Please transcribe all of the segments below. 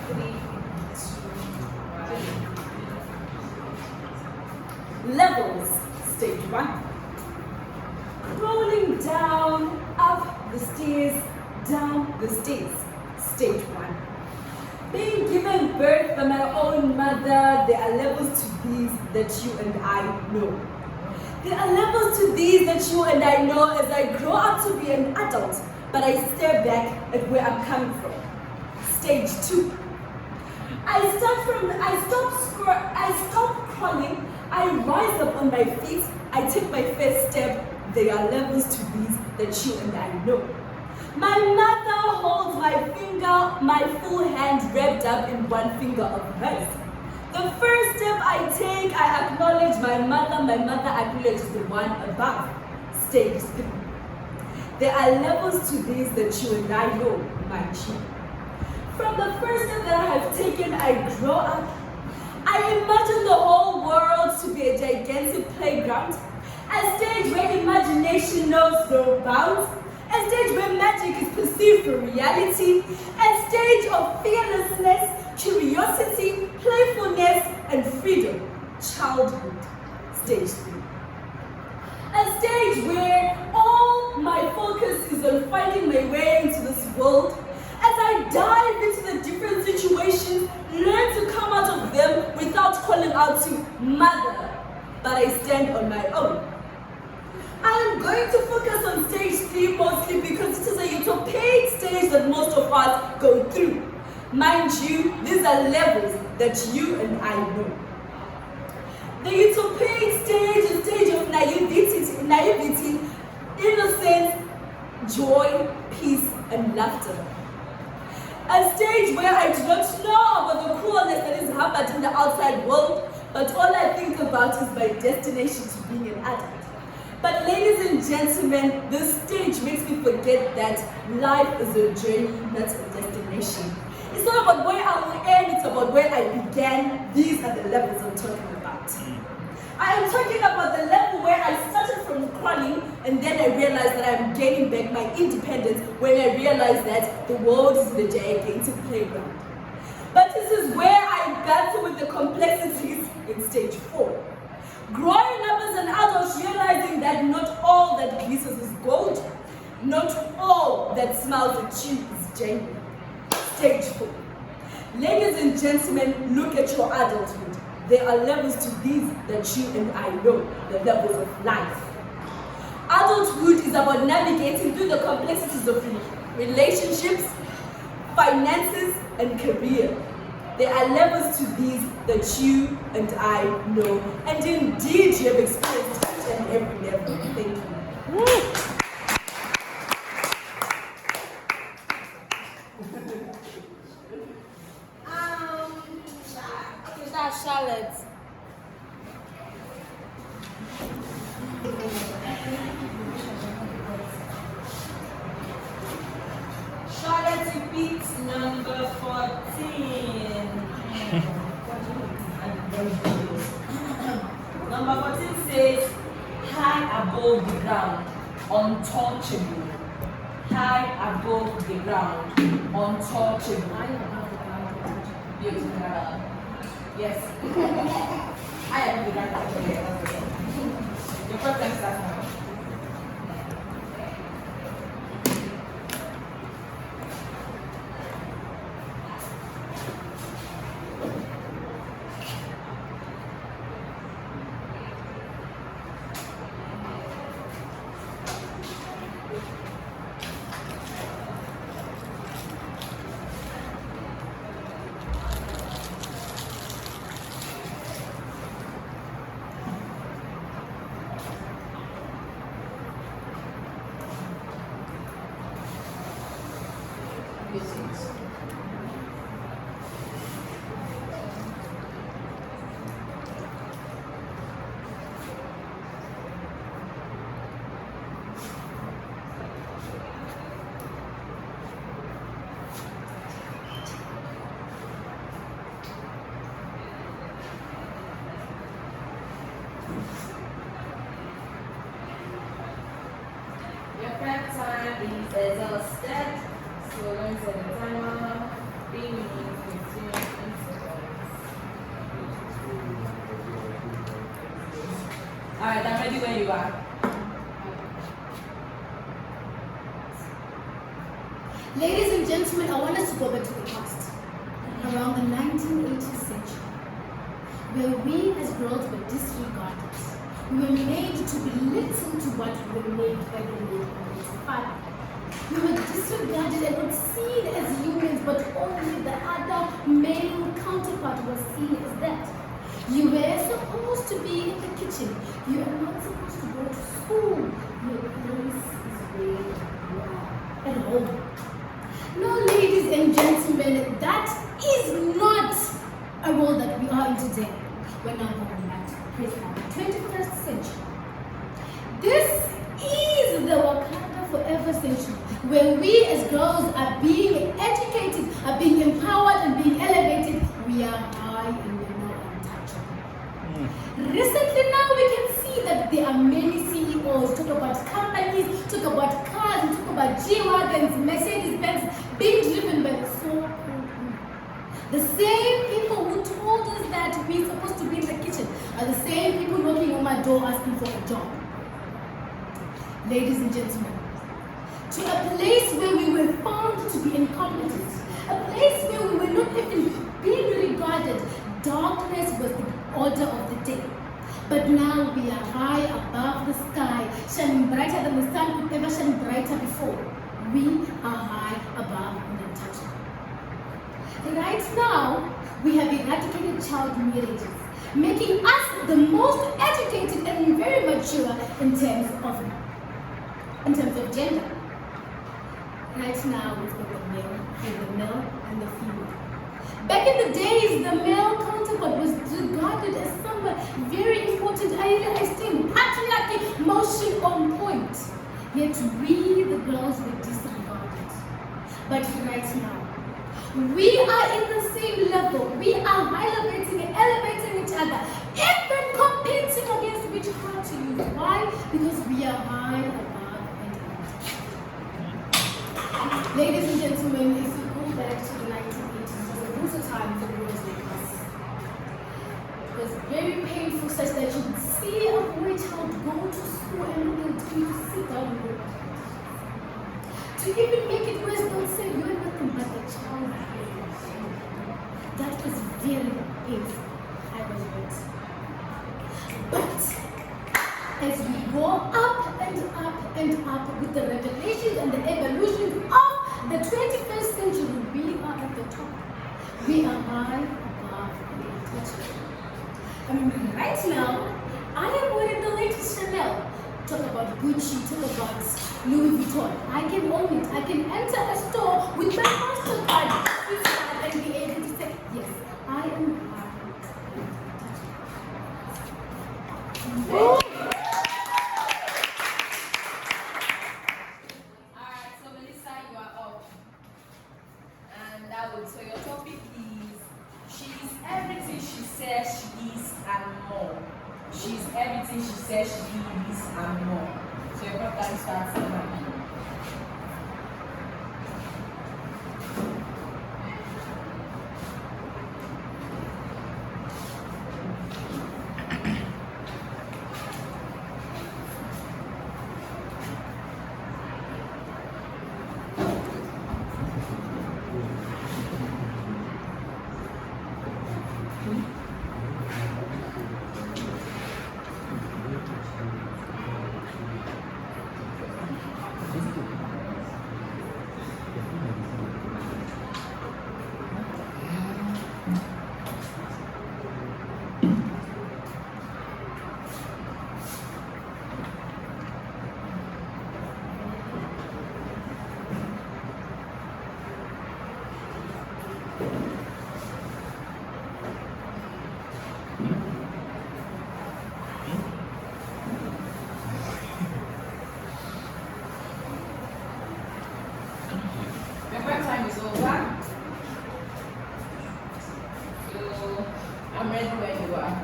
3, 2, 1. Levels, stage 1. Rolling down, up the stairs, down the stairs, stage 1. Being given birth by my own mother, there are levels to these that you and I know. There are levels to these that you and I know as I grow up to be an adult, but I stare back at where I'm coming from. Stage 2. I stop crawling, I rise up on my feet, I take my first step. There are levels to these that you and I know. My mother holds my finger, my full hand wrapped up in one finger of hers. The first step I take, I acknowledge my mother acknowledges the one above. Stage 3. There are levels to these that you and I know, mind you. From the first step that I have taken, I grow up. I imagine the whole world to be a gigantic playground, a stage where imagination knows no bounds, a stage where magic is perceived for reality, a stage of fearlessness, curiosity, playfulness, and freedom. Childhood, stage 3. A stage where all my focus is on finding my way into this world. As I dive into the different situations, learn to come out of them without calling out to mother, but I stand on my own. I am going to focus on stage 3 mostly because it is a utopic stage that most of us go through. Mind you, these are levels that you and I know. The utopic stage is a stage of naivety, innocence, joy, peace, and laughter. A stage where I do not know about the coolness that is happening in the outside world, but all I think about is my destination to being an adult. But ladies and gentlemen, this stage makes me forget that life is a journey, not a destination. It's not about where I will end, it's about where I began. These are the levels I'm talking about. I am talking about the level where I started from crawling and then I realized that I'm gaining back my independence when I realized that the world is a gigantic playground. But this is where I battle with the complexities in stage 4. Growing up as an adult, realizing that not all that glitters is gold, not all that smiles at you is genuine. Stage 4. Ladies and gentlemen, look at your adulthood. There are levels to these that you and I know, the levels of life. Adulthood is about navigating through the complexities of relationships, finances, and career. There are levels to these that you and I know, and indeed you have experienced each and every level. Thank you. Woo. Okay, that's Charlotte. Charlotte repeats number 14. Number 14 says, high above the ground, untouchable. High above the ground, untouchable. Beautiful. Yes. I am the ground. Your first time starts now. Your prep time is exhausted, so we're going to set the timer. being with 15 principles. Alright, I'm ready when you are. Ladies and gentlemen, I want us to go back to the past, around the 1980s century, where we as girls were disregarded. We were made to be little to what we were made by the Lord and His Father. We were disregarded and not seen as humans, but only the other male counterpart was seen as that. You were supposed to be in the kitchen. You are not supposed to go to school. Your place is where you are, at home. No, ladies and gentlemen, that is not a role that we are in today. We're now going back to the 21st century. This is the Wakanda Forever century, where we as girls are being educated, are being empowered and being elevated. We are high and we're not untouchable. Recently now we can see that there are many CEOs, talk about companies, talk about cars, talk about G-Wagons, Mercedes-Benz, being driven by the so-called women. The same people who told us that we're supposed to be in the kitchen are the same people knocking on my door asking for a job. Ladies and gentlemen, to a place where we were found to be incompetent, a place where we were not even being regarded, darkness was the order of the day. But now we are high above the sky, shining brighter than the sun could ever shine brighter before. We are high above and untouchable. Right now, we have eradicated child marriages, making us the most educated and very mature in terms of gender. Right now, we've got the male and the female. Back in the days, the male counterpart was regarded as someone very important, highly esteemed, patriarchy, motion on point. Yet we, the girls, were disregarded. But right now, we are in the same level. We are elevating and elevating each other, even competing against which card to use. Why? Because we are high above and under. Ladies and gentlemen, if you go back to the 1980s, it was a brutal time for girls like us. It was very painful, such that you would see a boy child go to school and they'll tell you to sit down and go. To even make it worse, they'll say you're nothing but a child. That is very painful. I was hurt. But as we go up and up and up with the revelations and the evolutions of the 21st century, we are at the top. We are high above the untouchable. I mean, right now, I am wearing the latest Chanel. Talk about Gucci, talk about Louis Vuitton. I can own it. I can enter a store with my MasterCard and be able to say, yes, I am high. Alright, so Melissa, you are up. And so your topic is she's everything she says she is and more. She's everything she says she is and more. So your program starts now. Time is over. So I'm ready when you are.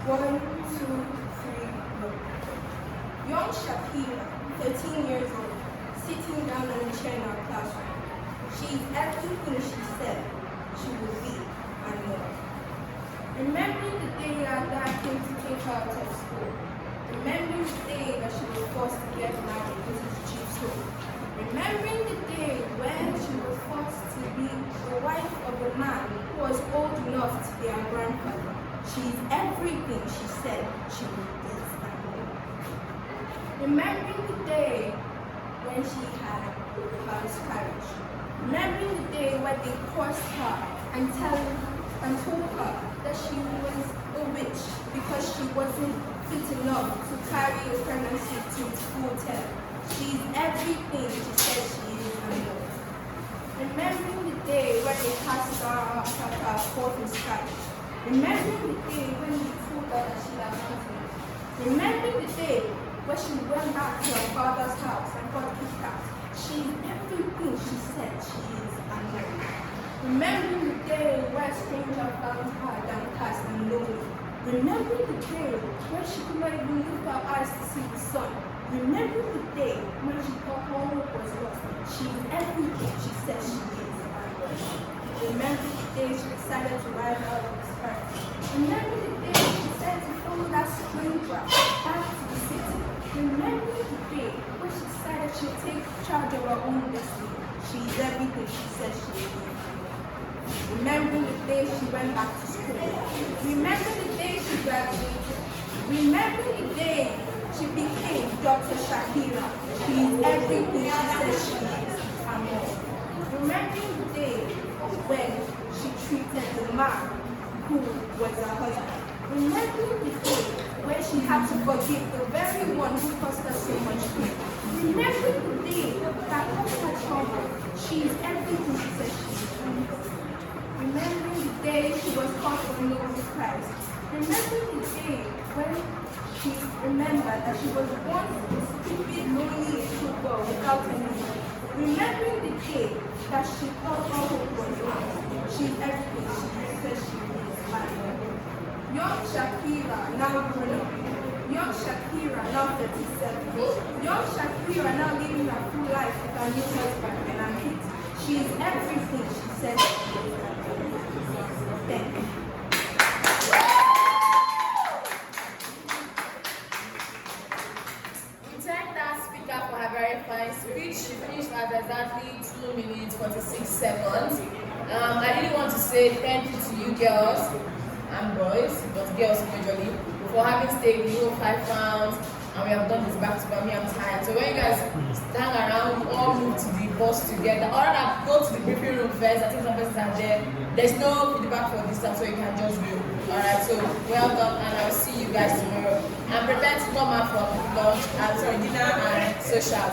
One, two, three, go. Young Shakira, 13 years old, sitting down on a chair in our classroom. She's everything she said she would be and more. Remembering the day our dad came to take her out of school. Remembering the day that she was forced to get married to his chief school. Remembering the day when she was forced to be the wife of a man who was old enough to be her grandfather. She's everything she said she would be and more. Remembering the day when she had her miscarriage. Remembering the day when they cursed her and told her that she was a witch because she wasn't fit enough to carry a pregnancy to its full term. She's everything she said she is and more. Remembering the day when they cast her out after her fourth miscarriage. Remembering the day when they told her that she had cancer. Remembering the day when she went back to her father's house and got kicked out. She's everything she said she is and more. Remembering the day where a stranger found her downcast and lonely. Remembering the day when she could not even lift her eyes to see the sun. Remembering the day when she thought all hope was lost. She's everything she said she is and more. Remembering the day she decided to ride out of his car. Remembering the day she decided to follow that stranger back to the city. Remembering the day when she decided she would take charge of her own destiny. She's everything she said she would be. Remembering the day she went back to school. Remembering the day she graduated. Remembering the day she became Dr. Shakira. She's everything she said she is and more. Remembering the day when she treated the man who was her husband. Remembering the day when she had to forgive the very one who caused her so much pain. Remembering the day that caused her trauma. She is everything she said she is. Remembering the day she was caught for knowing Christ. Remembering the day when she remembered that she was once a stupid, lonely, and girl without any money. Remembering the day that she thought all hope was lost. She's everything she said she is. Young Shakira, now grown up. Young Shakira, now 37. Young Shakira, now living her full life with her new husband and her kids. She is everything she said she is. Thank you. We thank that speaker for her very fine speech. She finished at exactly 2 minutes 46 seconds. I really want to say thank you to you girls and boys, but girls majorly, for having stayed the whole 5 rounds, and we have done this back to back. Me, I'm tired. So when you guys stand around, we all move to the bus together, or rather go to the briefing room first. I think some persons are there. There's no feedback for this time, so you can just go. Alright, so well done, and I'll see you guys tomorrow. And prepare to come out for lunch, dinner and socials.